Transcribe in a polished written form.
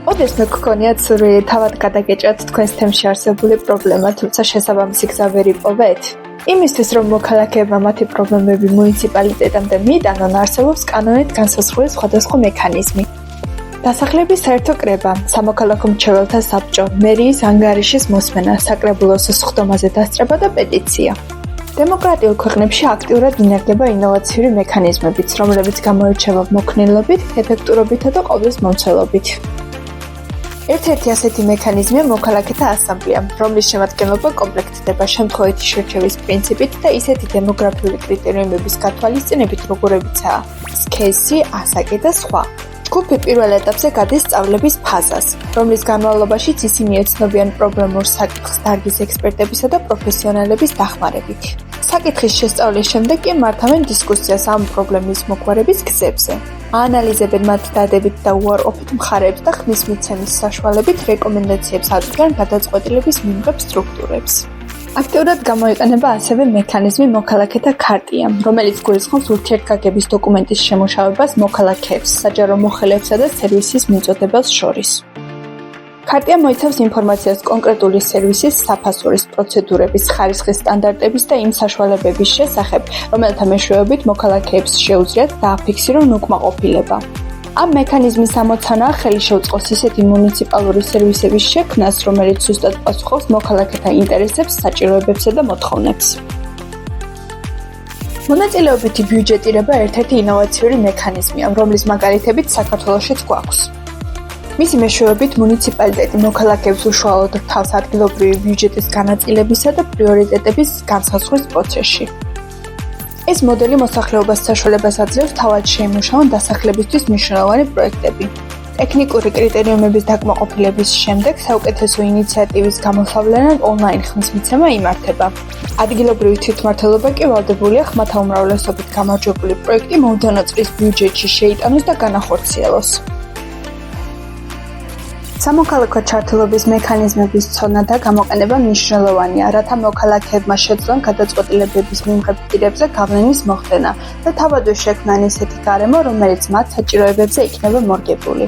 ოდეს მე გქონიათ სურვილი თავად გადაგეჭათ თქვენს თემში არსებული პრობლემა, თუმცა შესაბამისი გზა ვერ იპოვეთ? იმისთვის, რომ მოქალაქეებმა მათი პრობლემები მუნიციპალიტეტამდე მიიტანონ, არსებობს კანონით განსაზღვრული სხვადასხვა მექანიზმი. დასახლების საერთო კრება, სამოქალაქო მრჩეველთა საბჭო, მერიის ანგარიშის მოსმენა, საკრებულოს სხდომაზე დასწრება და პეტიცია. დემოკრატიულ ქვეყნებში აქტიურად ინარგება ინოვაციური მექანიზმებიც, რომლებიც გამოირჩევა მოქნილობით, ეფექტურობითა და ყოვლის მომცველობით. ერთ-ერთი ასეთი მექანიზმია მოქალაქეთა ასამბლეა, რომლის შემადგენლობა კომპლექტდება შემთხვევითი შერჩევის პრინციპით და ისეთი დემოგრაფიული კრიტერიუმების გათვალისწინებით, როგორებიცაა სქესი, ასაკი და სხვა. ჯგუფი პირველ ეტაპზე გადის სწავლების ფაზას, რომლის განმავლობაშიც ისინი ეცნობიან პრობლემურ საკითხს დარგის ექსპერტებისა და პროფესიონალების დახმარებით. საკითხის შესწავლის შემდეგ კი მართავენ დისკუსიას ამ პრობლემის მოგვარების გზებზე. აანალიზებენ მათ დადებით და უარყოფით მხარეებს და ხმის მიცემის საშუალებით რეკომენდაციებს აწვდიან გადაწყვეტილების მიღებ სტრუქტურებს. აქტიურად გამოიყენება ასევე მექანიზმი მოქალაქეთა ქარტია, რომელიც გულისხმობს ურთიერთგაგების დოკუმენტის შემუშავებას მოქალაქეებს, საჯარო მოხელეებსა და სერვისის მიმწოდებელს შორის. ქარტია მოიცავს ინფორმაციას კონკრეტული სერვისის საფასურის, პროცედურების, ხარისხის სტანდარტების და იმ საშუალებების შესახებ, რომელთა მეშვეობით მოქალაქეებს შეუძლიათ დააფიქსირონ უკმაყოფილება. ამ მექანიზმის ამოცანაა ხელი შეუწყოს ისეთი მუნიციპალური სერვისების შექმნას, რომელიც ზუსტად პასუხობს მოქალაქეთა ინტერესებს, საჭიროებებსა და მოთხოვნებს. მონაწილეობითი ბიუჯეტირება ერთ-ერთი ინოვაციური მექანიზმია, რომლის მაგალითებიც საქართველოშიც გვაქვს. მისი მეშვეობით მუნიციპალიტეტი მოქალაქეებს უშუალოდ რთავს ადგილობრივი ბიუჯეტის განაწილებისა და პრიორიტეტების განსაზღვრის პროცესში. ეს მოდელი მოსახლეობას საშუალებას აძლევს თავად შეიმუშაონ დასახლებისთვის მნიშვნელოვანი პროექტები. ტექნიკური კრიტერიუმების დაკმაყოფილების შემდეგ საუკეთესო ინიციატივის გამოსავლენად ონლაინ ხმისმიცემა იმართება. ადგილობრივი თვითმმართველობა კი ვალდებულია ხმათა უმრავლესობით გამარჯვებული პროექტი მომდევნო წლის ბიუჯეტში შეიტანოს და განახორციელოს. სამოქალაქო ჩართულობის მექანიზმების ცოდნა და გამოყენება მნიშვნელოვანია, რათა მოქალაქეებმა შეძლონ გადაწყვეტილებების მიმღებ პირებზე გავლენის მოხდენა და თავადვე შექმნან ისეთი გარემო, რომელიც მათ საჭიროებებზე იქნება მორგებული.